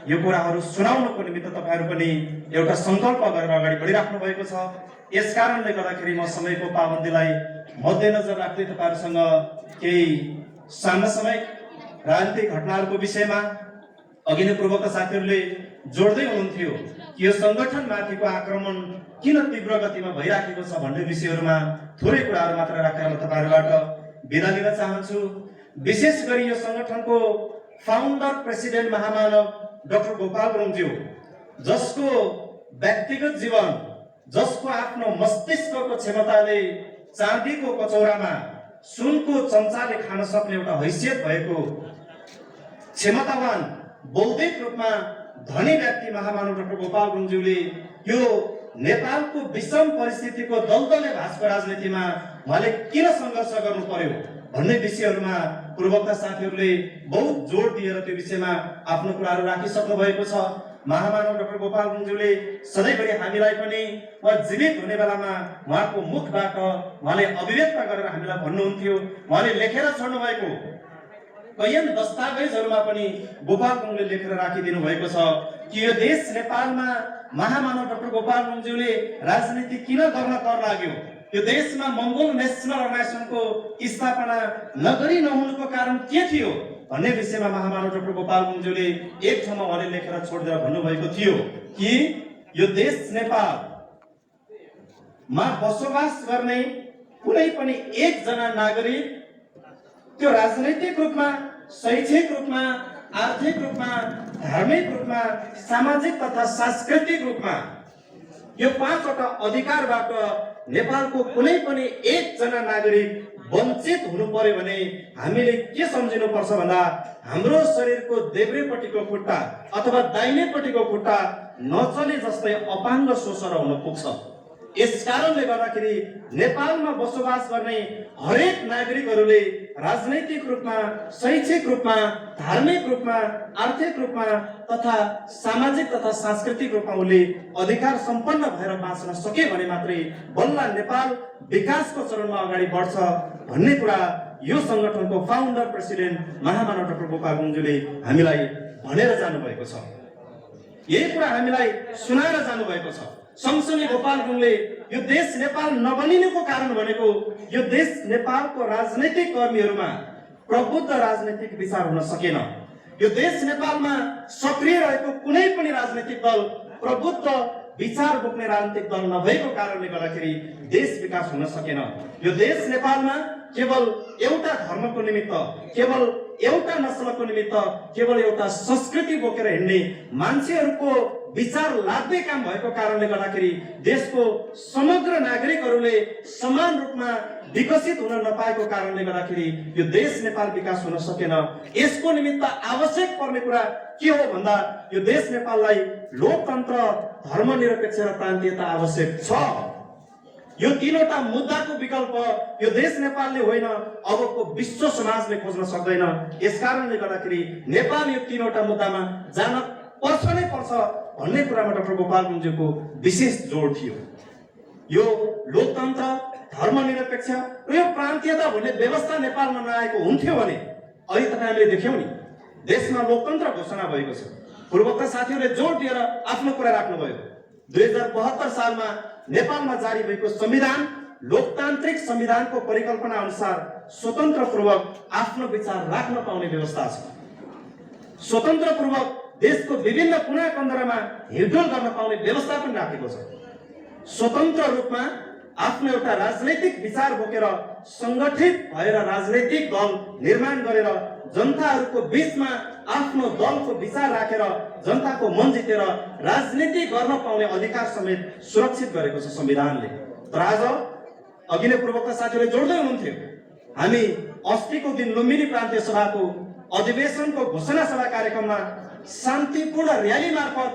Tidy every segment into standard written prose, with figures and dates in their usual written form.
यो कुराहरू सुनाउनको निमित्त तपाईहरु पनि एउटा संकल्प गरेर अगाडि बढिराख्नु भएको छ। यसकारणले गर्दाखेरि म समयको पाबन्दीलाई मध्यनजर राख्दै तपाईहरुसँग केही समसामयिक राजनीतिक घटनाहरूको विषयमा अघि नै पूर्वका साथीहरूले जोड्दै हुनुहुन्थ्यो कि यो संगठनमाथिको आक्रमण किन तीव्र गतिमा भइराखेको छ भन्ने विषयहरूमा थोरै कुराहरू मात्र राखेर म तपाईहरुबाट बिदा लिन चाहन्छु। विशेष गरी यो संगठनको फाउन्डर प्रेसिडेन्ट महामानव डाक्टर गोपाल गुरुङज्यू, जसको व्यक्तिगत जीवन, जसको आफ्नो मस्तिष्कको क्षमताले चाँदीको कचौरामा सुनको चम्चाले खान सक्ने एउटा हैसियत भएको क्षमतावान बौद्धिक रूपमा धनी व्यक्ति महामानव डाक्टर गोपाल गुरुङज्यूले यो नेपालको विषम परिस्थितिको दलदले भाषको राजनीतिमा उहाँले किन सङ्घर्ष गर्नु पर्यो भन्ने विषयहरूमा पूर्वका साथीहरूले बहुत जोड दिएर त्यो विषयमा आफ्नो कुराहरू राखिसक्नु भएको छ। महामानव डाक्टर गोपाल गुरुङज्यूले सधैँभरि हामीलाई पनि उहाँ जीवित हुने बेलामा उहाँको मुखबाट उहाँले अभिव्यक्त गरेर हामीलाई भन्नुहुन्थ्यो। उहाँले लेखेर छोड्नु भएको कैयन दस्तावेजहरूमा पनि गोपाल गुरुङले लेखेर राखिदिनु भएको छ कि यो देश नेपालमा महामानव डाक्टर गोपाल गुरुङज्यूले राजनीति किन गर्न कर लाग्यो, यो देशमा मंगोल नेशनल अर्गनाइजेसनको स्थापना नगरी नहुनुको कारण के थियो भन्ने विषयमा महामानव डाक्टर गोपाल गुरुङज्यूले एक ठाउँमा उहाँले लेखेर छोडेर भन्नुभएको थियो कि यो देश नेपालमा बसोबास गर्ने कुनै पनि एकजना नागरिक त्यो राजनैतिक रूपमा, शैक्षिक रूपमा, आर्थिक रूपमा, धार्मिक रूपमा, सामाजिक तथा सांस्कृतिक रूपमा यो पाँचवटा अधिकारबाट नेपालको कुनै पनि एकजना नागरिक वञ्चित हुनु पर्यो भने हामीले के सम्झिनु पर्छ भन्दा हाम्रो शरीरको देब्रेपट्टिको खुट्टा अथवा दाहिनेपट्टिको खुट्टा नचले जस्तै अपाङ्ग शोषण हुन पुग्छ। यसकारणले गर्दाखेरि नेपालमा बसोबास गर्ने हरेक नागरिकहरूले राजनैतिक रूपमा, शैक्षिक रूपमा, धार्मिक रूपमा, आर्थिक रूपमा तथा सामाजिक तथा सांस्कृतिक रूपमा उनले अधिकार सम्पन्न भएर बाँच्न सके भने मात्रै बल्ल नेपाल विकासको चरणमा अगाडि बढ्छ भन्ने कुरा यो संगठनको फाउन्डर प्रेसिडेन्ट महामानव डाक्टर गोपाल गुरुङज्यूले हामीलाई भनेर जानुभएको छ। यही कुरा हामीलाई सुनाएर जानुभएको छ। सँगसँगै गोपाल गुरुङले यो देश नेपाल नबनिनुको कारण भनेको यो देश नेपालको राजनैतिक कर्मीहरूमा प्रबुद्ध राजनैतिक विचार हुन सकेन। यो देश नेपालमा सक्रिय रहेको कुनै पनि राजनैतिक दल प्रबुद्ध विचार बोक्ने राजनैतिक दल नभएको कारणले गर्दाखेरि देश विकास हुन सकेन। यो देश नेपालमा केवल एउटा धर्मको निमित्त, केवल एउटा नस्लको निमित्त, केवल एउटा संस्कृति बोकेर हिँड्ने मान्छेहरूको विचार लाग्दै काम भएको कारणले गर्दाखेरि देशको समग्र नागरिकहरूले समान रूपमा विकसित हुन नपाएको कारणले गर्दाखेरि यो देश नेपाल विकास हुन सकेन। यसको निमित्त आवश्यक पर्ने कुरा के हो भन्दा यो देश नेपाललाई लोकतन्त्र, धर्मनिरपेक्ष र प्रान्तीयता आवश्यक छ। यो तीनवटा मुद्दाको विकल्प यो देश नेपालले होइन, अबको विश्व समाजले खोज्न सक्दैन। यसकारणले गर्दाखेरि नेपाल यो तीनवटा मुद्दामा जान पर्छ नै पर्छ भन्ने कुरामा डाक्टर गोपाल गुरुङज्यूको विशेष जोड थियो। यो लोकतन्त्र, धर्मनिरपेक्ष र यो प्रान्तीयता भन्ने व्यवस्था नेपालमा नआएको हुन्थ्यो भने अहिले तपाईहरुले देख्यौ नि देशमा लोकतन्त्र घोषणा भएको छ। पूर्वका साथीहरूले जोड दिएर आफ्नो कुरा राख्नुभयो। 2072 सालमा नेपालमा जारी भएको संविधान लोकतान्त्रिक संविधानको परिकल्पना अनुसार स्वतन्त्रपूर्वक आफ्नो विचार राख्न पाउने व्यवस्था छ। स्वतन्त्रपूर्वक देशको विभिन्न कुना कन्दरामा हिँडडुल गर्न पाउने व्यवस्था पनि राखेको छ। स्वतन्त्र रूपमा आफ्नो एउटा राजनैतिक विचार बोकेर संगठित भएर राजनैतिक दल निर्माण गरेर जनताहरूको बीचमा आफ्नो दलको विचार राखेर जनताको मन जितेर राजनीति गर्न पाउने अधिकार समेत सुरक्षित गरेको छ संविधानले। तर आज अघि नै पूर्वका साथीहरूले जोड्दै हुनुहुन्थ्यो, हामी अस्तिको दिन लुम्बिनी प्रान्तीय सभाको अधिवेशनको घोषणा सभा कार्यक्रममा शान्तिपूर्ण र्याली मार्फत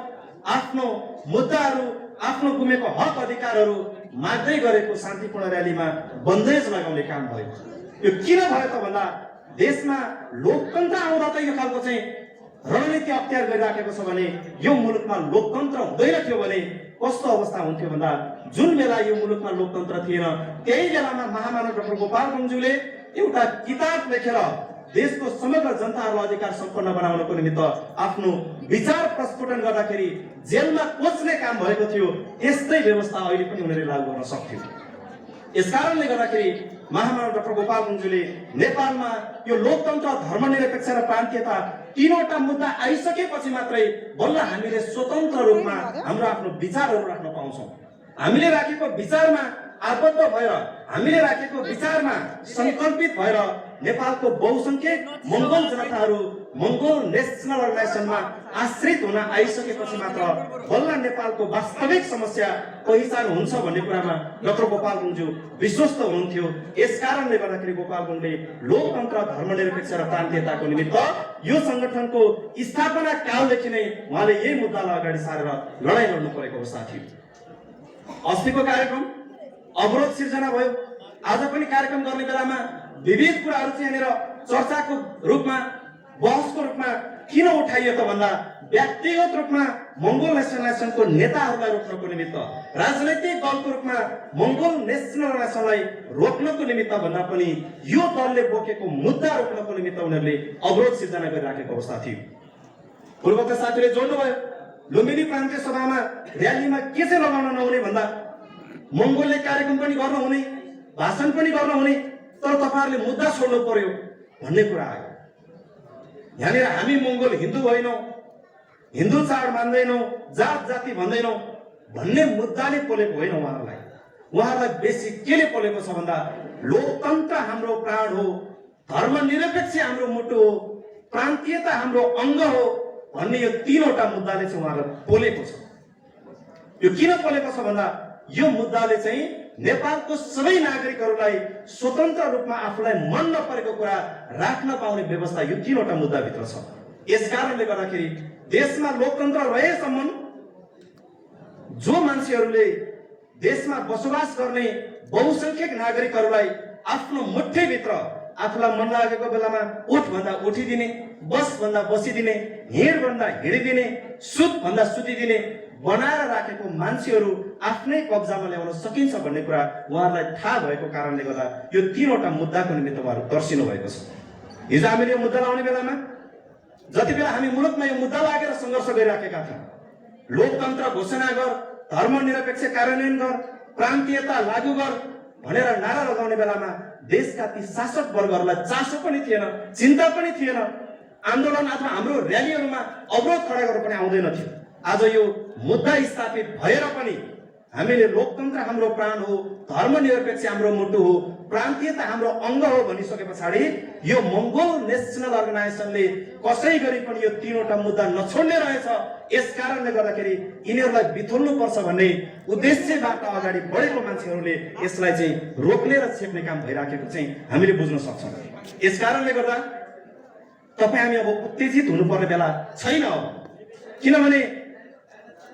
आफ्नो मुद्दाहरू, आफ्नो गुमेको हक अधिकारहरू माग्दै गरेको शान्तिपूर्ण र्यालीमा बन्देज लगाउने काम भयो। यो किन भयो त भन्दा देशमा लोकतन्त्र आउँदा त यो खालको चाहिँ रणनीति अख्तियार गरिराखेको छ भने यो मुलुकमा लोकतन्त्र हुँदैन थियो भने कस्तो अवस्था हुन्थ्यो भन्दा जुन बेला यो मुलुकमा लोकतन्त्र थिएन त्यही बेलामा महामानव डाक्टर गोपाल गुरुङज्यूले एउटा किताब लेखेर देशको समग्र जनताहरूलाई अधिकार सम्पन्न बनाउनको निमित्त आफ्नो विचार प्रस्फुटन गर्दाखेरि जेलमा कोच्ने काम भएको थियो, त्यस्तै व्यवस्था अहिले पनि उनीहरूले लागू गर्न सक्थ्यो। यसकारणले गर्दाखेरि महामानव डाक्टर गोपाल गुरुङज्यूले नेपालमा यो लोकतन्त्र, धर्मनिरपेक्ष र प्रान्तीयता तीनवटा मुद्दा आइसकेपछि मात्रै बल्ल हामीले स्वतन्त्र रूपमा हाम्रो आफ्नो विचारहरू राख्न पाउँछौँ। हामीले राखेको विचारमा आबद्ध भएर, हामीले राखेको विचारमा संकल्पित भएर नेपालको बहुसंख्यक मंगोल जनताहरू मंगोल नेशनल अर्गनाइजेसनमा आश्रित हुन आइसकेपछि मात्र बल्ल नेपालको वास्तविक समस्या पहिचान हुन्छ भन्ने कुरामा डाक्टर गोपाल गुरुङज्यू विश्वस्त हुनुहुन्थ्यो। यसकारणले गर्दाखेरि गोपाल गुरुङले लोकतन्त्र, धर्मनिरपेक्ष र प्रान्तीयताको निमित्त यो संगठनको स्थापना कालदेखि नै उहाँले यही मुद्दालाई अगाडि सारेर लडाईँ लड्नु परेको अवस्था थियो। अस्तिको कार्यक्रम अवरोध सिर्जना भयो। आज पनि कार्यक्रम गर्ने बेलामा विविध कुराहरू चाहिँ यहाँनिर चर्चाको रूपमा, बहसको रूपमा किन उठाइयो त भन्दा व्यक्तिगत रूपमा मंगोल नेसनलाइजेसनको नेताहरूलाई रोक्नको निमित्त, राजनैतिक दलको रूपमा मंगोल नेसनलाइजेसनलाई रोक्नको निमित्त भन्दा पनि यो दलले बोकेको मुद्दा रोक्नको निमित्त उनीहरूले अवरोध सिर्जना गरिराखेको अवस्था थियो। पूर्वका साथीले जोड्नुभयो, लुम्बिनी प्रान्तीय सभामा र्यालीमा के चाहिँ लगाउन नहुने भन्दा मंगोलले कार्यक्रम पनि गर्न हुने, भाषण पनि गर्न हुने, तर तपाईहरुले मुद्दा छोड्नु पर्यो भन्ने कुरा आयो। यहाँनिर हामी मंगोल हिन्दू होइनौं, हिन्दू चाड मान्दैनौं, जात जाति भन्दैनौं भन्ने मुद्दाले पोलेको होइन उहाँहरूलाई। उहाँहरूलाई बेसी केले पोलेको छ भन्दा लोकतन्त्र हाम्रो प्राण हो, धर्मनिरपेक्ष हाम्रो मुटु हो, प्रान्तीयता हाम्रो अङ्ग हो भन्ने यो तीनवटा मुद्दाले चाहिँ उहाँहरूलाई पोलेको छ। यो किन पोलेको छ भन्दा यो मुद्दाले चाहिँ नेपालको सबै नागरिकहरूलाई स्वतन्त्र रूपमा आफूलाई मन नपरेको कुरा राख्न पाउने व्यवस्था यो तीनवटा मुद्दाभित्र छ। यसकारणले गर्दाखेरि देशमा लोकतन्त्र रहेसम्म जो मान्छेहरूले देशमा बसोबास गर्ने बहुसंख्यक नागरिकहरूलाई आफ्नो मुठ्ठीभित्र आफूलाई मन लागेको बेलामा उठ भन्दा उठिदिने, बस भन्दा बसिदिने, हिँड भन्दा हिँडिदिने, सुत भन्दा सुतिदिने बनाएर राखेको मान्छेहरू आफ्नै कब्जामा ल्याउन सकिन्छ भन्ने कुरा उहाँहरूलाई थाहा भएको कारणले गर्दा यो तीनवटा मुद्दाको निमित्त उहाँहरू तर्सिनु भएको छ। हिजो हामीले यो मुद्दा लाउने बेलामा जति बेला हामी मुलुकमा यो मुद्दा लागेर सङ्घर्ष गरिराखेका थियौँ, लोकतन्त्र घोषणा गर, धर्मनिरपेक्ष कार्यान्वयन गर, प्रान्तीयता लागू गर भनेर नारा लगाउने बेलामा देशका ती शासक वर्गहरूलाई चासो पनि थिएन, चिन्ता पनि थिएन, आन्दोलन अथवा हाम्रो र्यालीहरूमा अवरोध खडा गरेर पनि आउँदैन थियो। आज यो मुद्दा स्थापित भएर पनि हामीले लोकतन्त्र हाम्रो प्राण हो, धर्मनिरपेक्ष हाम्रो मुटु हो, प्रान्तीयता हाम्रो अङ्ग हो भनिसके पछाडि यो मंगोल नेसनल अर्गनाइजेसनले कसै गरी पनि यो तीनवटा मुद्दा नछोड्ने रहेछ। यसकारणले गर्दाखेरि यिनीहरूलाई बिथोल्नु पर्छ भन्ने उद्देश्यबाट अगाडि बढेको मान्छेहरूले यसलाई चाहिँ रोक्ने र छेक्ने काम भइराखेको चाहिँ हामीले बुझ्न सक्छौँ। यसकारणले गर्दा तपाईँ हामी अब उत्तेजित हुनुपर्ने बेला छैन। किनभने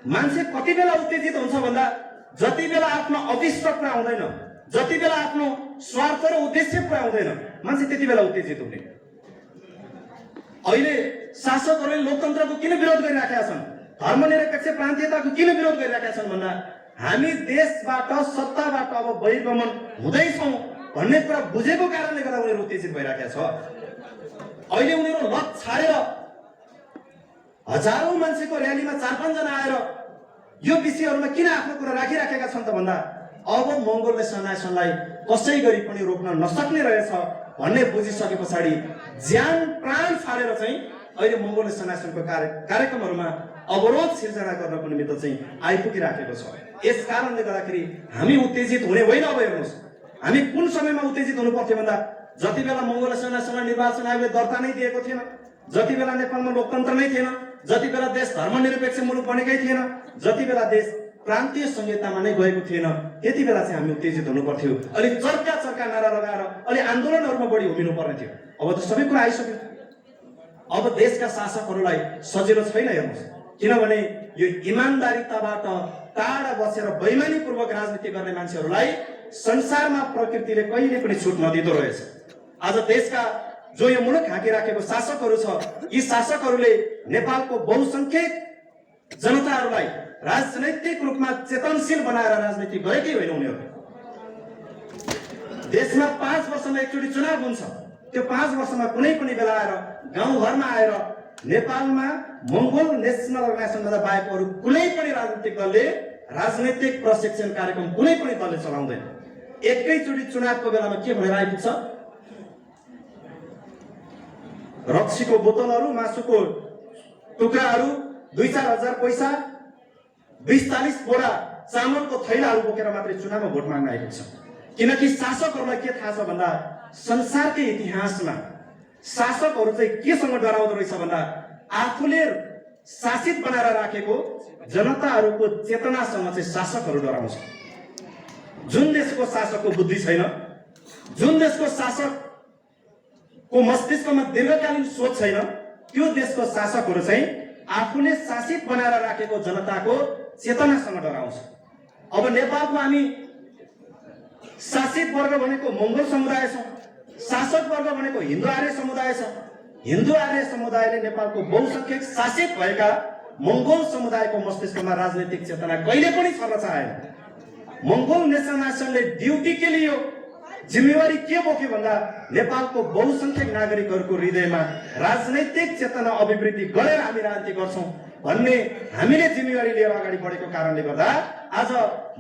मान्छे कति बेला उत्तेजित हुन्छ भन्दा जति बेला आफ्नो अभिष्ट पुरा हुँदैन, जति बेला आफ्नो स्वार्थ र उद्देश्य पुरा हुँदैन, मान्छे त्यति बेला उत्तेजित हुने। अहिले शासकहरूले लोकतन्त्रको किन विरोध गरिराखेका छन्, धर्मनिरपेक्ष प्रान्तीयताको किन विरोध गरिराखेका छन् भन्दा हामी देशबाट, सत्ताबाट अब बहिर्गमन हुँदैछौँ भन्ने कुरा बुझेको कारणले गर्दा उनीहरू उत्तेजित भइराखेका छ। अहिले उनीहरू लत छाडेर हजारौं मान्छेको र्यालीमा 4-5 जना आएर यो विषयहरूमा किन आफ्नो कुरा राखिराखेका छन् त भन्दा अब मंगोल नेसनलाइजेसनलाई कसै गरी पनि रोक्न नसक्ने रहेछ भन्ने बुझिसके पछाडि ज्यान प्राण छाडेर चाहिँ अहिले मंगोल नेसनलाइजेसनको कार्यक्रमहरूमा अवरोध सिर्जना गर्नको निमित्त चाहिँ आइपुगिराखेको छ। यस कारणले गर्दाखेरि हामी उत्तेजित हुने होइन। अब हेर्नुहोस्, हामी कुन समयमा उत्तेजित हुनु पर्थ्यो भन्दा जति बेला मंगोल नेसनलाइजेसनलाई निर्वाचन आयोगले दर्ता नै दिएको थिएन, जति बेला नेपालमा लोकतन्त्र नै थिएन, जति बेला देश धर्मनिरपेक्ष मुलुक बनेकै थिएन, जति बेला देश प्रान्तीय संहितामा नै गएको थिएन, त्यति बेला चाहिँ हामी उत्तेजित हुनु पर्थ्यो। अलि चर्का नारा लगाएर अलि आन्दोलनहरूमा बढी उभिनु पर्ने थियो। अब त सबै कुरा आइसक्यो। अब देशका शासकहरूलाई सजिलो छैन। हेर्नुहोस्, किनभने यो इमानदारीताबाट टाढा बसेर बेइमानीपूर्वक राजनीति गर्ने मान्छेहरूलाई संसारमा प्रकृतिले कहिले पनि छुट नदिँदो रहेछ। आज देशका जो यो मुलुक हाँकिराखेको शासकहरू छ, यी शासकहरूले नेपालको बहुसंख्यक जनताहरूलाई राजनैतिक रूपमा चेतनशील बनाएर राजनीति गरेकै होइन। उनीहरू देशमा 5 वर्षमा एकचोटि चुनाव हुन्छ, त्यो 5 वर्षमा कुनै पनि बेला आएर गाउँघरमा आएर नेपालमा मङ्गोल नेसनल अर्गनाइजेसनभन्दा बाहेक अरू कुनै पनि राजनीतिक दलले राजनैतिक प्रशिक्षण कार्यक्रम कुनै पनि दलले चलाउँदैन। एकैचोटि चुनावको बेलामा के भनेर आइपुग्छ, रक्सीको बोतलहरू, मासुको टुक्राहरू, 2-4 हजार पैसा, 20-40 बोरा चामलको थैलाहरू बोकेर मात्रै चुनावमा भोट माग्न आइपुग्छ। किनकि शासकहरूलाई के थाहा छ भन्दा संसारकै इतिहासमा शासकहरू चाहिँ केसँग डराउँदो रहेछ भन्दा आफूले शासित बनाएर राखेको जनताहरूको चेतनासँग चाहिँ शासकहरू डराउँछ। जुन देशको शासकको बुद्धि छैन, जुन देशको शासकको मस्तिष्कमा दीर्घकालीन सोच छैन, त्यो देशको शासकहरू चाहिँ आफूले शासित बनाएर राखेको जनताको चेतनासँग डराउँछ। अब नेपालको हामी शासित वर्ग भनेको मङ्गोल समुदाय छ, शासक वर्ग भनेको हिन्दू आर्य समुदाय छ। हिन्दू आर्य समुदायले नेपालको बहुसंख्यक शासित भएका मङ्गोल समुदायको मस्तिष्कमा राजनीतिक चेतना कहिले पनि छर्न चाहेन। मङ्गोल नेसनले ड्युटी के लियो, जिम्मेवारी के बोक्यो भन्दा नेपालको बहुसंख्यक नागरिकहरूको हृदयमा राजनैतिक चेतना अभिवृद्धि गरेर हामी राजनीति गर्छौं भन्ने हामीले जिम्मेवारी लिएर अगाडि बढेको कारणले गर्दा आज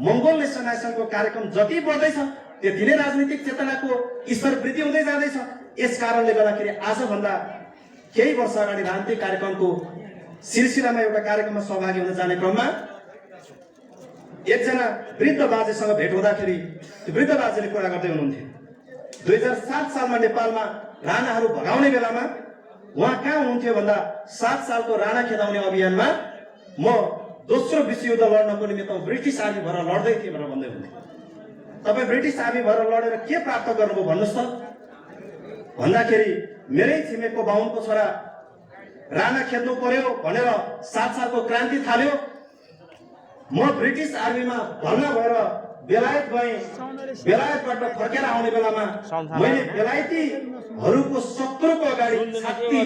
मङ्गोल नेसनको कार्यक्रम जति बढ्दैछ त्यति नै राजनीतिक चेतनाको स्तर वृद्धि हुँदै जाँदैछ। यस कारणले गर्दाखेरि आजभन्दा केही वर्ष अगाडि राजनीतिक कार्यक्रमको सिलसिलामा एउटा कार्यक्रममा सहभागी हुन जाने क्रममा एकजना वृद्ध बाजेसँग भेट हुँदाखेरि त्यो वृद्ध बाजेले कुरा गर्दै हुनुहुन्थ्यो, 2007 सालमा नेपालमा राणाहरू भगाउने बेलामा उहाँ कहाँ हुनुहुन्थ्यो भन्दा 7 सालको राणा खेदाउने अभियानमा म दोस्रो विश्वयुद्ध लड्नको निमित्त ब्रिटिस आर्मी भएर लड्दै थिएँ भनेर भन्दै हुन्थ्यो। तपाईँ ब्रिटिस आर्मी भएर लडेर के प्राप्त गर्नुभयो भन्नुहोस् त भन्दाखेरि मेरै छिमेकको बाहुनको छोरा राणा खेद्नु पर्यो भनेर 7 सालको क्रान्ति थाल्यो, म ब्रिटिस आर्मीमा भर्ना भएर बेलायत गएँ, बेलायतबाट फर्केर आउने बेलामा मैले बेलायतीहरूको शत्रुको अगाडि छाती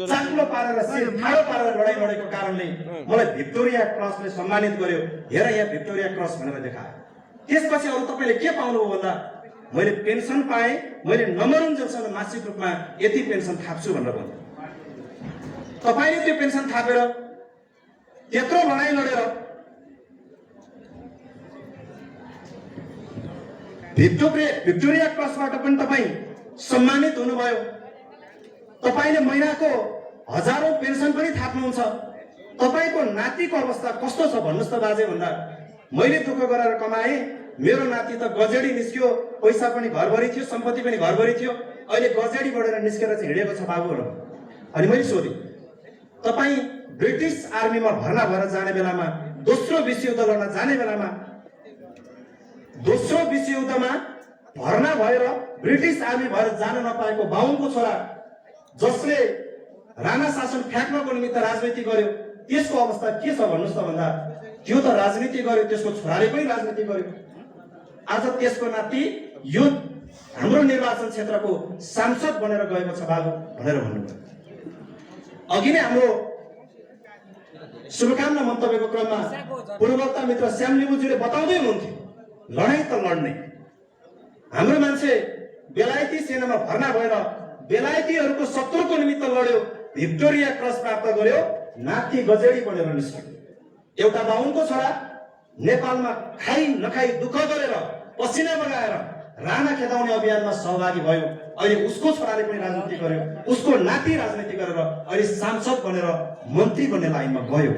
चाक्लो पारेर शिर ठाडो पारेर लडाइँ लडेको कारणले मलाई भिक्टोरिया क्रसले सम्मानित गर्यो। हेर यहाँ भिक्टोरिया क्रस भनेर देखायो। त्यसपछि अरू तपाईँले के पाउनुभयो भन्दा मैले पेन्सन पाएँ, मैले नमरुन्जेलसम्म मासिक रूपमा यति पेन्सन थाप्छु भनेर भन्यो। तपाईँले त्यो पेन्सन थापेर त्यत्रो लडाइँ लडेर भिक्टोरिया क्रसबाट पनि तपाईँ सम्मानित हुनुभयो। तपाईँले महिनाको हजारौं पेन्सन पनि थाप्नुहुन्छ। तपाईँको नातिको अवस्था कस्तो छ भन्नुहोस् त बाजे भन्दा मैले दुःख गरेर कमाएँ, मेरो नाति त गजेडी निस्क्यो, पैसा पनि घरभरि थियो, सम्पत्ति पनि घरभरि थियो, अहिले गजेडी बढेर निस्केर चाहिँ हिँडेको छ बाबुहरू। अनि मैले सोधेँ, तपाईँ ब्रिटिस आर्मीमा भर्ना भएर जाने बेलामा, दोस्रो विश्वयुद्ध लड्न जाने बेलामा, दोस्रो विश्वयुद्धमा भर्ना भएर ब्रिटिस आर्मी भएर जान नपाएको बाहुनको छोरा जसले राणा शासन फ्याक्नको निमित्त राजनीति गर्यो, त्यसको अवस्था के छ भन्नुहोस् त भन्दा त्यो त राजनीति गर्यो, त्यसको छोराले पनि राजनीति गर्यो। आज त्यसको नाति यो हाम्रो निर्वाचन क्षेत्रको सांसद बनेर गएको छ बाबु भनेर भन्नुभयो। अघि नै हाम्रो शुभकामना मन्तव्यको क्रममा पूर्ववक्ता मित्र श्याम लिम्बुजीले बताउँदै हुनुहुन्थ्यो, लडाईँ त लड्ने, हाम्रो मान्छे बेलायती सेनामा भर्ना भएर बेलायतीहरूको शत्रुको निमित्त लड्यो, भिक्टोरिया क्रस प्राप्त गर्यो, नाति गजेडी बनेर निस्क्यो। एउटा बाहुनको छोरा नेपालमा खाई नखाई दुःख गरेर पसिना बगाएर राणा खेदाउने अभियानमा सहभागी भयो, अहिले उसको छोराले पनि राजनीति गर्यो, उसको नाति राजनीति गरेर अहिले सांसद बनेर मन्त्री बन्ने लाइनमा गयो।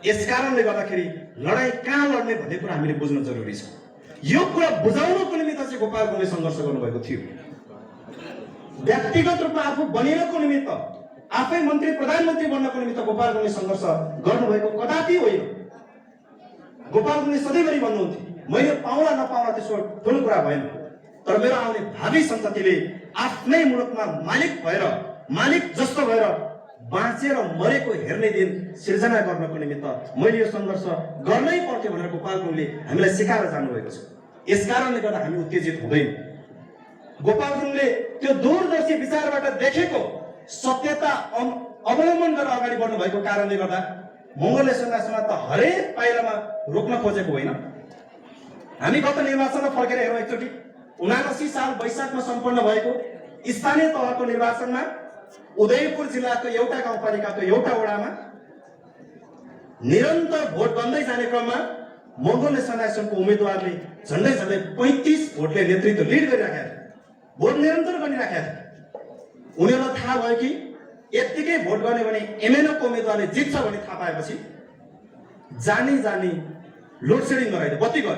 यसकारणले गर्दाखेरि लडाईँ कहाँ लड्ने भन्ने कुरा हामीले बुझ्न जरुरी छ। यो कुरा बुझाउनको निमित्त चाहिँ गोपाल गुरुङले सङ्घर्ष गर्नुभएको थियो। व्यक्तिगत रूपमा आफू बनिनको निमित्त, आफै मन्त्री प्रधानमन्त्री बन्नको निमित्त गोपाल गुरुङले सङ्घर्ष गर्नुभएको कदापि होइन। गोपाल गुरुङले सधैँभरि भन्नुहुन्थ्यो, मैले पाउला नपाउला त्यसो ठुलो कुरा भएन, तर मेरो आउने भावी सन्ततिले आफ्नै मुलुकमा मालिक भएर, मालिक जस्तो भएर बाँचेर मरेको हेर्ने दिन सिर्जना गर्नको निमित्त मैले यो सङ्घर्ष गर्नै पर्थ्यो भनेर गोपाल गुरुङले हामीलाई सिकाएर जानुभएको छ। यसकारणले गर्दा हामी उत्तेजित हुँदैनौँ। गोपाल गुरुङले त्यो दूरदर्शी विचारबाट देखेको सत्यता अवलम्बन गरेर अगाडि बढ्नु भएको कारणले गर्दा मङ्गोल नेसनमा त हरेक पाइलामा रोक्न खोजेको होइन। हामी गत निर्वाचनमा फर्केर हेरौँ एकचोटि 79 साल वैशाखमा सम्पन्न भएको स्थानीय तहको निर्वाचनमा उदयपुर जिल्लाको एउटा गाउँपालिकाको एउटा वडामा निरन्तर भोट बन्दै जाने क्रममा मङ्गोल नेसनल एसोसिएसनको उम्मेदवारले झन्डै 35 भोटले नेतृत्व लिड गरिराखेका थिए, भोट निरन्तर गरिराखेका थिए। उनीहरूलाई थाहा भयो कि यत्तिकै भोट गर्ने भने एमएनओको उम्मेदवारले जित्छ भन्ने थाहा पाएपछि जानी लोड सेडिङ गराइदियो, बत्ती गयो।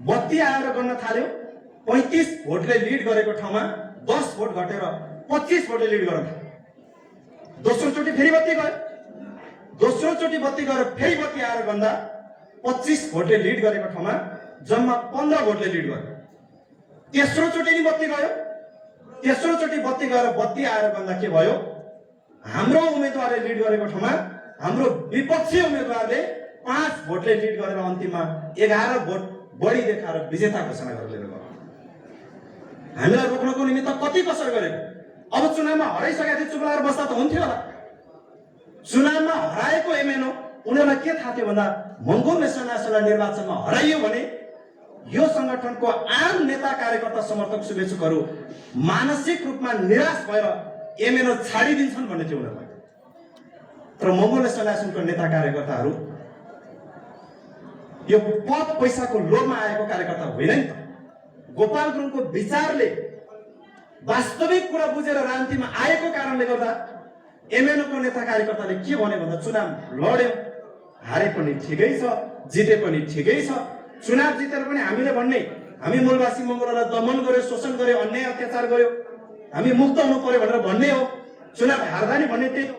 बत्ती आएर गर्न थाल्यो। 35 भोटले लिड गरेको ठाउँमा 10 भोट घटेर 25 भोटले लिड गर्न थाल्यो। दोस्रो चोटि फेरि बत्ती गयो। दोस्रो चोटि बत्ती गएर फेरि बत्ती आएर गन्दा 25 भोटले लिड गरेको ठाउँमा जम्मा 15 भोटले लिड गर्यो। तेस्रो चोटि नि बत्ती गयो। तेस्रो चोटि बत्ती गएर बत्ती आएर गन्दा के भयो? हाम्रो उम्मेदवारले लिड गरेको ठाउँमा हाम्रो विपक्षी उम्मेदवारले 5 भोटले लिड गरेर अन्तिममा 11 भोट बढी देखाएर विजेता घोषणा गरेर गयो। हामीलाई रोक्नको निमित्त कति कसर गरेको? अब चुनावमा हराइसकेको थियो, चुप लागेर बस्दा त हुन्थ्यो होला। चुनावमा हराएको एमएनओ उनीहरूलाई के थाहा थियो भन्दा मङ्गोल नेसनल एसोसिएसनलाई निर्वाचनमा हराइयो भने यो संगठनको आम नेता कार्यकर्ता समर्थक शुभेच्छुकहरू मानसिक रूपमा निराश भएर एमएनओ छाडिदिन्छन् भन्ने थियो उनीहरूलाई। तर मङ्गोल नेसनल एसोसिएसनको नेता कार्यकर्ताहरू यो पद पैसाको लोभमा आएको कार्यकर्ता होइन नि त। गोपाल गुरुङको विचारले वास्तविक कुरा बुझेर राजनीतिमा आएको कारणले गर्दा एमएनओको नेता कार्यकर्ताले के भने भन्दा चुनाव लड्यो, हारे पनि ठिकै छ, जिते पनि ठिकै छ। चुनाव जितेर पनि हामीले भन्ने हामी मूलवासी मङ्गोललाई दमन गर्यो, शोषण गर्यो, अन्याय अत्याचार गर्यो, हामी मुक्त हुनु पर्यो भनेर भन्ने हो। चुनाव हार्दा नि भन्ने त्यही हो।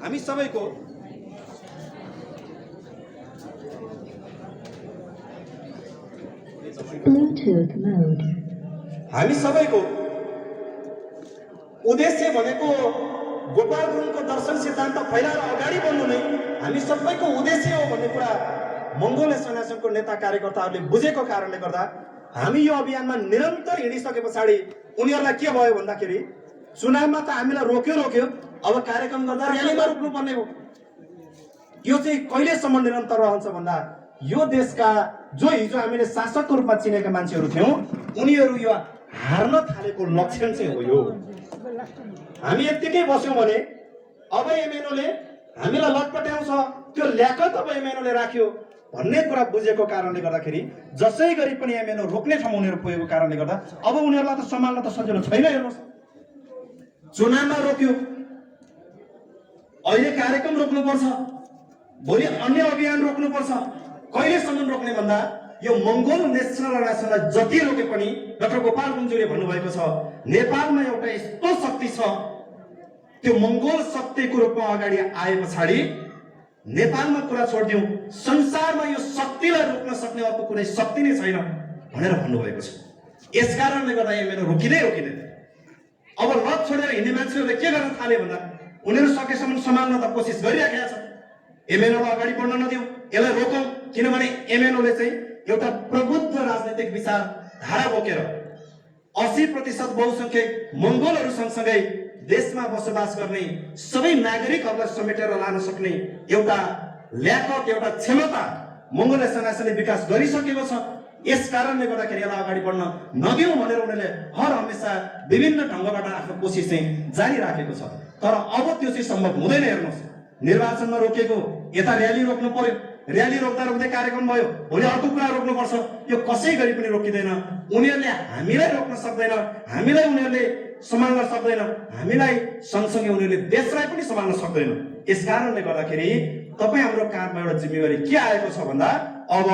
हामी सबैको Bluetooth mode. हामी सबैको उद्देश्य भनेको गोपाल गुरुङको दर्शन सिद्धान्त फैलाएर अगाडि बढ्नु नै हामी सबैको उद्देश्य हो भन्ने कुरा मङ्गोल नेसनल एसोसिएसनको नेता कार्यकर्ताहरूले बुझेको कारणले गर्दा हामी यो अभियानमा निरन्तर हिँडिसके पछाडि उनीहरूलाई के भयो भन्दाखेरि चुनावमा त हामीलाई रोक्यो, अब कार्यक्रम गर्दा र्यालीमा रोक्नु पर्ने हो। यो चाहिँ कहिलेसम्म निरन्तर रहन्छ भन्दा यो देशका जो हिजो हामीले शासकको रूपमा चिनेका मान्छेहरू थियौँ उनीहरू यो हार्न थालेको लक्षण चाहिँ हो। यो हामी यत्तिकै बस्यौँ भने अब एमएनओले हामीलाई लटपट्याउँछ, त्यो ल्याकत अब एमएनओले राख्यो भन्ने कुरा बुझेको कारणले गर्दाखेरि जसै गरी पनि एमएनओ रोक्ने ठाउँमा उनीहरू पुगेको कारणले गर्दा अब उनीहरूलाई त सम्हाल्न त सजिलो छैन। हेर्नुहोस्, चुनावमा रोक्यो, अहिले कार्यक्रम रोक्नुपर्छ, भोलि अन्य अभियान रोक्नुपर्छ। कहिलेसम्म रोक्ने भन्दा यो मङ्गोल नेसनल एसोसिएसनलाई जति रोके पनि डाक्टर गोपाल गुरुङज्यूले भन्नुभएको छ नेपालमा एउटा यस्तो शक्ति छ, त्यो मङ्गोल शक्तिको रूपमा अगाडि आए पछाडि नेपालमा कुरा छोडिदिउँ, संसारमा यो शक्तिलाई रोक्न सक्ने अर्को कुनै शक्ति नै छैन भनेर भन्नुभएको छ। यस कारणले गर्दा एमएनओ रोकिँदै अब लत छोडेर हिँड्ने मान्छेहरूले के गर्न थाले भन्दा उनीहरू सकेसम्म सम्हाल्न त कोसिस गरिराखेका छन्। एमएनओलाई अगाडि बढ्न नदिउँ, यसलाई रोकौँ, किनभने एमएनओले चाहिँ एउटा प्रबुद्ध राजनैतिक विचार धारा बोकेर 80% बहुसंख्यक मङ्गोलहरू सँगसँगै देशमा बसोबास गर्ने सबै नागरिकहरूलाई समेटेर लान सक्ने एउटा ल्याकत, एउटा क्षमता मङ्गोल एसोसिएसनले विकास गरिसकेको छ। यस कारणले गर्दाखेरि यसलाई अगाडि बढ्न नदिउँ भनेर उनीहरूले हर हमेसा विभिन्न ढङ्गबाट आफ्नो कोसिस चाहिँ जारी राखेको छ। तर अब त्यो चाहिँ सम्भव हुँदैन। हेर्नुहोस्, निर्वाचनमा रोकेको यता र्याली रोक्नु पर्यो, र्याली रोक्दा कार्यक्रम भयो, भोलि अर्को कुरा रोक्नुपर्छ, यो कसै गरी पनि रोकिँदैन। उनीहरूले हामीलाई रोक्न सक्दैन, हामीलाई उनीहरूले सम्हाल्न सक्दैन, हामीलाई सँगसँगै उनीहरूले देशलाई पनि सम्हाल्न सक्दैन। यस कारणले गर्दाखेरि तपाईँ हाम्रो काँधमा एउटा जिम्मेवारी के आएको छ भन्दा अब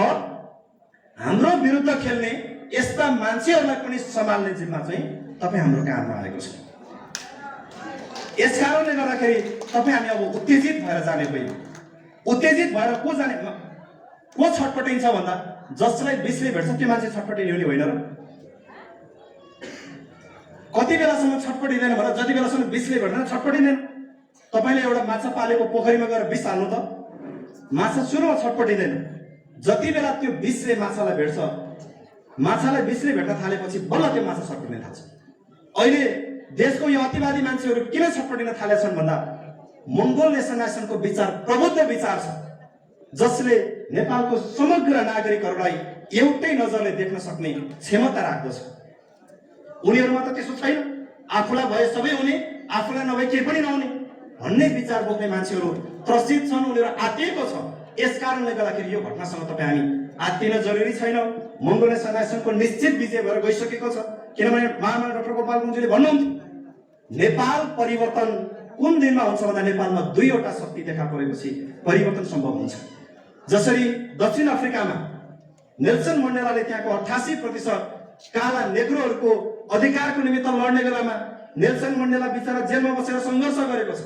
हाम्रो विरुद्ध खेल्ने यस्ता मान्छेहरूलाई पनि सम्हाल्ने जिम्मा चाहिँ तपाईँ हाम्रो काँधमा आएको छ। यस कारणले गर्दाखेरि तपाईँ हामी अब उत्तेजित भएर जाने होइन। उत्तेजित भएर को जाने, को छटपटिन्छ भन्दा जसलाई विषले भेट्छ त्यो मान्छे छटपटिने हुने होइन र। कति बेलासम्म छटपटिँदैन भन्दा जति बेलासम्म विषले भेट्दैन छटपटिँदैन। तपाईँले एउटा माछा पालेको पोखरीमा गएर विष हाल्नु त माछा सुरुमा छटपटिँदैन। जति बेला त्यो विषले माछालाई भेट्छ, माछालाई विषले भेट्न थालेपछि बल्ल त्यो माछा छटपटिन थाल्छ। अहिले देशको यो अतिवादी मान्छेहरू किन छटपटिन थालेछन् भन्दा मङ्गोल नेसनल एसोसिएसनको विचार प्रबुद्ध विचार छ, जसले नेपालको समग्र नागरिकहरूलाई एउटै नजरले देख्न सक्ने क्षमता राख्दछ। उनीहरूमा त त्यसो छैन। आफूलाई भए सबै हुने, आफूलाई नभए केही पनि नहुने भन्ने विचार बोक्ने मान्छेहरू त्रसित छन्, उनीहरू आत्तिएको छ। यस कारणले गर्दाखेरि यो घटनासँग तपाईँ हामी आत्तिन जरुरी छैन। मङ्गोलिया सेनाको निश्चित विजय भएर गइसकेको छ। किनभने महामना डाक्टर गोपाल गुरुङज्यूले भन्नुहुन्थ्यो नेपाल परिवर्तन कुन दिनमा हुन्छ भन्दा नेपालमा दुईवटा शक्ति देखा परेपछि परिवर्तन सम्भव हुन्छ। जसरी दक्षिण अफ्रिकामा नेल्सन मण्डेलाले त्यहाँको 88% काला नेग्रोहरूको अधिकारको निमित्त लड्ने बेलामा नेल्सन मण्डेला बिचरा जेलमा बसेर सङ्घर्ष गरेको छ।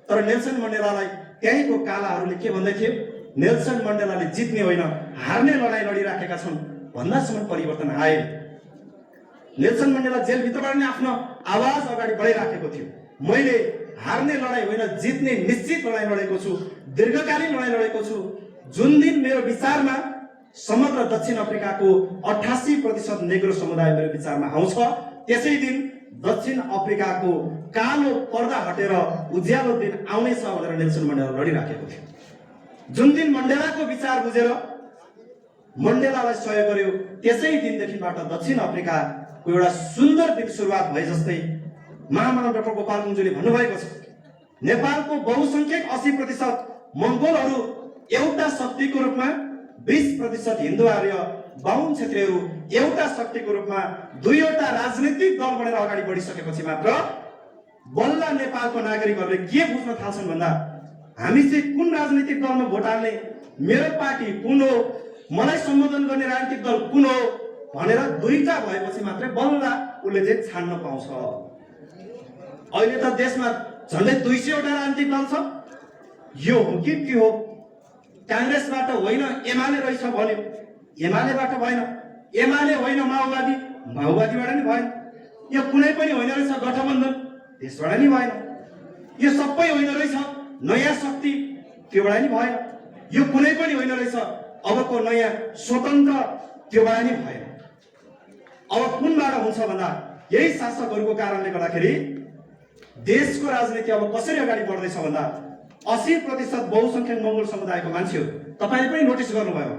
तर नेल्सन मण्डेलालाई त्यहीँको कालाहरूले के भन्दै थियो, नेल्सन मण्डेलाले जित्ने होइन हार्ने लडाइँ लडिराखेका छन् भन्दासम्म परिवर्तन आयो। नेल्सन मण्डेला जेलभित्रबाट नै आफ्नो आवाज अगाडि बढाइराखेको थियो, मैले हार्ने लडाइँ होइन जित्ने निश्चित लडाइँ लडेको छु, दीर्घकालीन लडाइँ लडेको छु। जुन दिन मेरो विचारमा समग्र दक्षिण अफ्रिकाको 88% नेग्रो समुदाय मेरो विचारमा आउँछ, त्यसै दिन दक्षिण अफ्रिकाको कालो पर्दा हटेर उज्यालो दिन आउनेछ भनेर नेल्सन मण्डेला लडिराखेको थियो। जुन दिन मण्डेलाको विचार बुझेर मण्डेलालाई सहयोग गर्यो, त्यसै दिनदेखिबाट दक्षिण अफ्रिकाको एउटा सुन्दर दिन सुरुवात भए जस्तै महामानव डाक्टर गोपाल गुरुङज्यूले भन्नुभएको छ, नेपालको बहुसंख्यक 80% मङ्गोलहरू एउटा शक्तिको रूपमा, 20% हिन्दू आर्य 52 क्षेत्रीहरू एउटा शक्तिको रूपमा दुईवटा राजनीतिक दल बनेर अगाडि बढिसकेपछि मात्र बल्ल नेपालको नागरिकहरूले के बुझ्न थाल्छन् भन्दा हामी चाहिँ कुन राजनीतिक दलमा भोट हाल्ने, मेरो पार्टी कुन हो, मलाई सम्बोधन गर्ने राजनीतिक दल कुन हो भनेर दुईटा भएपछि मात्रै बल्ल उसले चाहिँ छान्न पाउँछ। अहिले त देशमा झन्डै 200 वटा राजनीतिक दल छ। यो हो कि के हो? कांग्रेसबाट होइन एमाले रहेछ भन्यो, एमालेबाट भएन, एमाले होइन माओवादी, माओवादीबाट नि भएन, यो कुनै पनि होइन रहेछ गठबन्धन, त्यसबाट नि भएन, यो सबै होइन रहेछ नयाँ शक्ति, त्योबाट नि भएन, यो कुनै पनि होइन रहेछ अबको नयाँ स्वतन्त्र, त्योबाट नि भएन। अब कुनबाट हुन्छ भन्दा यही शासकहरूको कारणले गर्दाखेरि देशको राजनीति अब कसरी अगाडि बढ्दैछ भन्दा 80% बहुसंख्यक मङ्गोल समुदायको मान्छेहरू, तपाईले पनि नोटिस गर्नुभयो,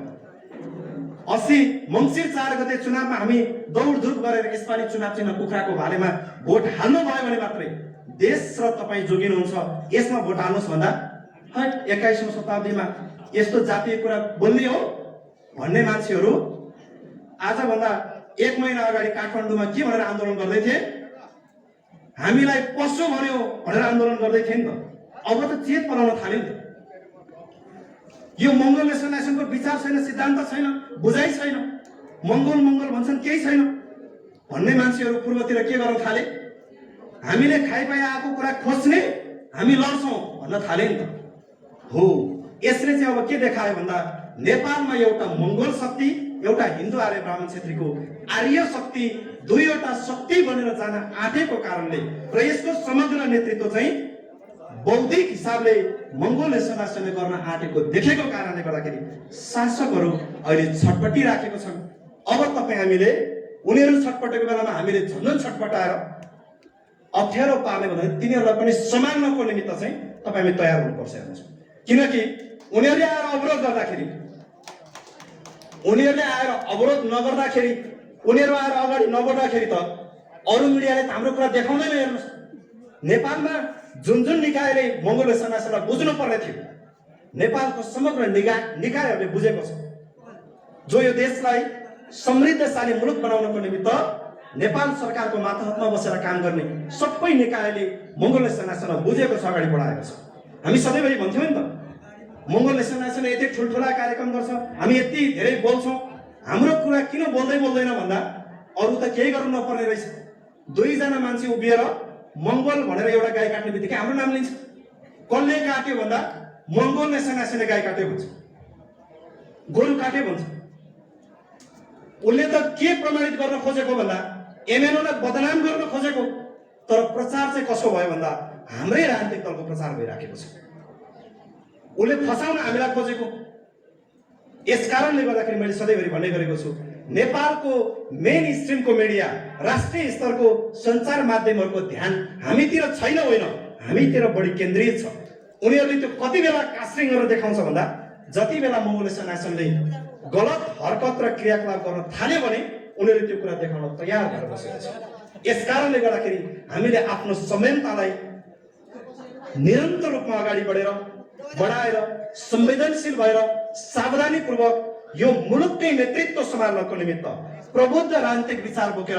80 मङ्सिर 4 गते चुनावमा हामी दौडधुप गरेर यसपालि चुनाव चिन्ह कुखुराको भालेमा भोट हाल्नु भयो भने मात्रै देश र तपाईँ जोगिनुहुन्छ, यसमा भोट हाल्नुहोस् भन्दा 21औं शताब्दीमा यस्तो जातीय कुरा बोल्ने हो भन्ने मान्छेहरू आजभन्दा 1 महिना अगाडि काठमाडौँमा के भनेर आन्दोलन गर्दै थिए, हामीलाई पशु भन्यो भनेर आन्दोलन गर्दै थिए नि त। अब त चेत पलाउन थाल्यो नि त। यो मङ्गोल नेसनलाइजेसनको विचार छैन, सिद्धान्त छैन, बुझाइ छैन, मङ्गोल भन्छन् केही छैन भन्ने मान्छेहरू पूर्वतिर के गर्न थाले, हामीले खाइपाइ आएको कुरा खोज्ने, हामी लड्छौँ भन्न थाले नि त। हो, यसले चाहिँ अब के देखायो भन्दा नेपालमा एउटा मङ्गोल शक्ति, एउटा हिन्दू आर्य ब्राह्मण क्षेत्रीको आर्य शक्ति, दुईवटा शक्ति बनेर जान आँटेको कारणले र यसको समग्र नेतृत्व चाहिँ बौद्धिक हिसाबले मङ्गोल नेसनलाइजेसनले गर्न आँटेको देखेको कारणले गर्दाखेरि शासकहरू अहिले छटपटी राखेको छन्। अब तपाईँ हामीले उनीहरू छटपटेको बेलामा हामीले झन्झन छटपटाएर अप्ठ्यारो पार्ने भने तिनीहरूलाई पनि सम्हाल्नको निमित्त चाहिँ तपाईँ हामी तयार हुनुपर्छ हेर्नुहोस्। किनकि उनीहरूले आएर अवरोध गर्दाखेरि, उनीहरूले आएर अवरोध नगर्दाखेरि, उनीहरू आएर अगाडि नबढ्दाखेरि त अरू मिडियाले त हाम्रो कुरा देखाउँदैन। हेर्नुहोस्, नेपालमा जुन निकायले मङ्गोल नेसनलाइजेसनलाई बुझ्नु पर्ने थियो, नेपालको समग्र निकायहरूले बुझेको छ। जो यो देशलाई समृद्धशाली मुलुक बनाउनको निमित्त नेपाल सरकारको मातहतमा बसेर काम गर्ने सबै निकायले मङ्गोल नेसनलाइजेसनलाई बुझेको छ, अगाडि बढाएको छ। हामी सधैँभरि भन्थ्यौँ नि त, मङ्गोल नेसनलाइजेसनले यति ठुल्ठुला कार्यक्रम गर्छ, हामी यति धेरै बोल्छौँ, हाम्रो कुरा किन बोल्दैन भन्दा अरू त केही गर्नु नपर्ने रहेछ। 2 जना मान्छे उभिएर मङ्गोल भनेर एउटा गाई काट्ने बित्तिकै हाम्रो नाम लिन्छ। कसले काट्यो भन्दा मङ्गोल नेसनलाइजेसनले गाई काट्यो भन्छ, गोरु काट्यो भन्छ। उसले त के प्रमाणित गर्न खोजेको भन्दा एमएनओलाई बदनाम गर्न खोजेको, तर प्रचार चाहिँ कसो भयो भन्दा हाम्रै राजनीतिक दलको प्रचार भइराखेको छ। उसले फसाउन हामीलाई खोजेको। यस कारणले गर्दाखेरि मैले सधैँभरि भन्ने गरेको छु, नेपालको मेन स्ट्रिमको मिडिया, राष्ट्रिय स्तरको सञ्चार माध्यमहरूको ध्यान हामीतिर छैन, होइन हामीतिर बढी केन्द्रित छ। उनीहरूले त्यो कति बेला कास्टिङ गरेर देखाउँछ भन्दा जति बेला मङ्गोल नेसनलाइजेसनले गलत हरकत र क्रियाकलाप गर्न थाल्यो भने उनीहरूले त्यो कुरा देखाउन तयार भएर बसेको छ। यस कारणले गर्दाखेरि हामीले आफ्नो संयमतालाई निरन्तर रूपमा अगाडि बढाएर संवेदनशील भएर सावधानीपूर्वक यो मुलुककै नेतृत्व सम्हाल्नको निमित्त प्रबुद्ध राजनीतिक विचार बोकेर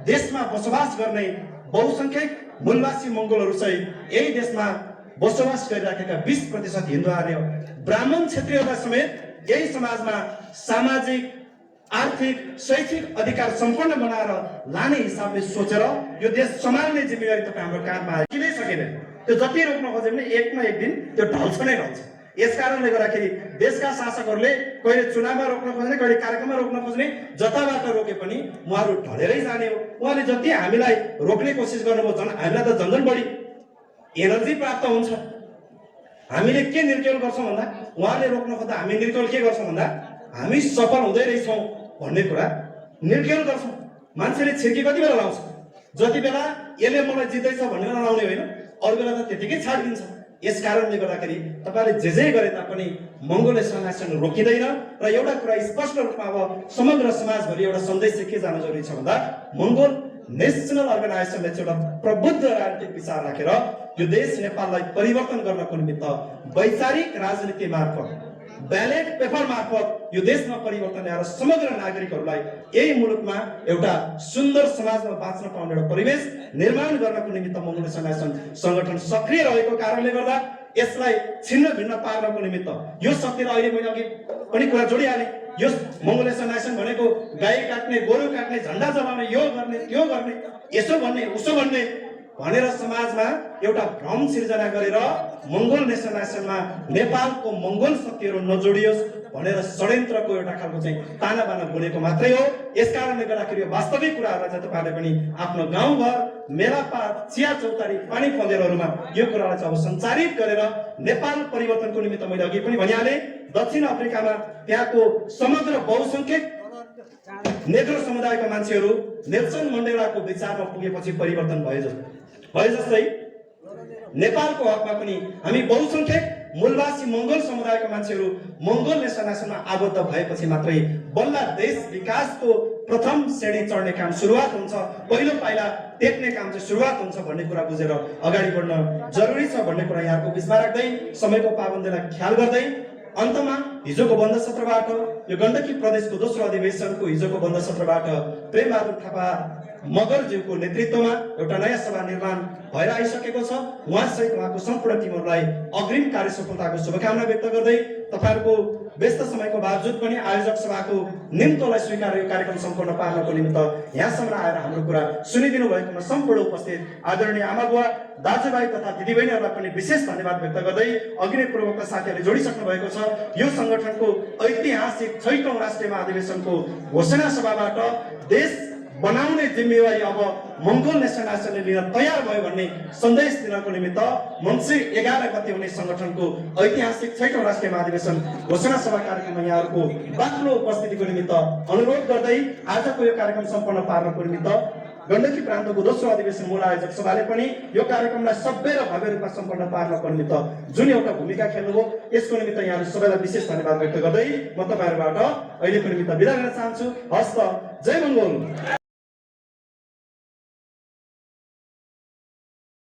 देशमा बसोबास गर्ने बहुसंख्यक मूलवासी मंगोलहरू सहित यही देशमा बसोबास गरिराखेका 20% हिन्दू आर्य ब्राह्मण क्षेत्रीयहरूलाई समेत यही समाजमा सामाजिक आर्थिक शैक्षिक अधिकार सम्पन्न बनाएर लाने हिसाबले सोचेर यो देश सम्हाल्ने जिम्मेवारी तपाईँ हाम्रो काँधमा किनै सकेन। त्यो जति रोक्न खोजे पनि एक न एक दिन त्यो ढल्छ नै ढल्छ। यस कारणले गर्दाखेरि देशका शासकहरूले कहिले चुनावमा रोक्न खोज्ने, कहिले कार्यक्रममा रोक्न खोज्ने, जताबाट रोके पनि उहाँहरू ढलेरै जाने हो। उहाँले जति हामीलाई रोक्ने कोसिस गर्नुभयो झन् हामीलाई त झन्झन बढी एनर्जी प्राप्त हुन्छ। हामीले के निर्केल गर्छौँ भन्दा उहाँले रोक्न खोज्दा हामी निर्केल के गर्छौँ भन्दा हामी सफल हुँदै रहेछौँ भन्ने कुरा निर्केल गर्छौँ। मान्छेले छिर्की कति बेला लाउँछ, जति बेला यसले मलाई जित्दैछ भन्ने बेला लाउने होइन, अरू बेला त त्यतिकै छाडिदिन्छ। यस कारणले गर्दाखेरि तपाईँले जे गरे तापनि मंगोल नेसनलाइजेसन रोकिँदैन र एउटा कुरा स्पष्ट रूपमा अब समग्र समाजभरि एउटा सन्देश के जान जरुरी छ भन्दा मंगोल नेसनल अर्गनाइजेसनले चाहिँ एउटा प्रबुद्ध राजनीतिक विचार राखेर यो देश नेपाललाई परिवर्तन गर्नको निमित्त वैचारिक राजनीति मार्फत ब्यालेट पेपर मार्फत यो देशमा परिवर्तन ल्याएर समग्र नागरिकहरूलाई यही मुलुकमा एउटा सुन्दर समाजमा बाँच्न पाउने एउटा परिवेश निर्माण गर्नको निमित्त मंगोल नेसनलाइजेसन संगठन सक्रिय रहेको कारणले गर्दा यसलाई छिन्न भिन्न पार्नको निमित्त यो शक्तिलाई अहिले मैले अघि पनि कुरा जोडिहाले। यो मंगोल नेसनलाइजेसन भनेको गाई काट्ने, गोरु काट्ने, झण्डा जलाउने, यो गर्ने त्यो गर्ने, यसो भन्ने उसो भन्ने भनेर समाजमा एउटा भ्रम सिर्जना गरेर मंगोल नेसनलाइजेसनमा नेपालको मंगोल शक्तिहरू नजोडियोस् भनेर षड्यन्त्रको एउटा खालको चाहिँ ताना बाना बोलेको मात्रै हो। यस कारणले गर्दाखेरि यो वास्तविक कुराहरूलाई चाहिँ तपाईँले पनि आफ्नो गाउँघर, मेलापात, चिया चौतारी, पानी पँधेरोहरूमा यो कुरालाई चाहिँ अब सञ्चारित गरेर नेपाल परिवर्तनको निमित्त मैले अघि पनि भनिहालेँ, दक्षिण अफ्रिकामा त्यहाँको समग्र बहुसंख्यक नेग्रो समुदायका मान्छेहरू नेल्सन मण्डेलाको विचारमा पुगेपछि परिवर्तन भए जस्तै नेपालको हकमा पनि हामी बहुसंख्यक मूलवासी मंगोल समुदायका मान्छेहरू मंगोल नेसनलाइजेसनमा आबद्ध भएपछि मात्रै बल्ल देश विकासको प्रथम श्रेणी चढ्ने काम सुरुवात हुन्छ, पहिलो पाइला टेक्ने काम चाहिँ सुरुवात हुन्छ भन्ने कुरा बुझेर अगाडि बढ्न जरुरी छ भन्ने कुरा यहाँको बिचमा राख्दै समयको पाबन्दीलाई ख्याल गर्दै अन्तमा हिजोको बन्द सत्रबाट यो गण्डकी प्रदेशको दोस्रो अधिवेशनको हिजोको बन्द सत्रबाट प्रेमबहादुर थापा मगरज्यूको नेतृत्वमा एउटा नयाँ सभा निर्माण भएर आइसकेको छ। उहाँसहित उहाँको सम्पूर्ण टिमहरूलाई अग्रिम कार्य सफलताको शुभकामना व्यक्त गर्दै तपाईहरुको व्यस्त समयको बावजुद पनि आयोजक सभाको निम्तोलाई स्वीकार यो कार्यक्रम सम्पन्न पार्नको निमित्त यहाँसम्म आएर हाम्रो कुरा सुनिदिनु भएकोमा सम्पूर्ण उपस्थित आदरणीय आमाबुवा, दाजुभाइ तथा दिदीबहिनीहरूलाई पनि विशेष धन्यवाद व्यक्त गर्दै अघि नै पूर्वोक्त साथीहरूले जोडिसक्नु भएको छ। यो संगठनको ऐतिहासिक 6औं राष्ट्रिय महाधिवेशनको घोषणा सभाबाट देश बनाउने जिम्मेवारी अब मंगोल नेसनलाइजेसनले लिन तयार भयो भन्ने सन्देश दिनको निमित्त मङ्सिर 11 गते हुने संगठनको ऐतिहासिक 6औं राष्ट्रिय महाधिवेशन घोषणा सभा कार्यक्रममा यहाँहरूको बाक्लो उपस्थितिको निमित्त अनुरोध गर्दै आजको यो कार्यक्रम सम्पन्न पार्नको निमित्त गण्डकी प्रान्तको दोस्रो अधिवेशन मूल आयोजक सभाले पनि यो कार्यक्रमलाई सभ्य र भव्य रूपमा सम्पन्न पार्नको निमित्त जुन एउटा भूमिका खेल्नुभयो यसको निमित्त यहाँहरू सबैलाई विशेष धन्यवाद व्यक्त गर्दै म तपाईहरुबाट अहिलेको निमित्त बिदा लिन चाहन्छु। हस्त, जय मंगोल।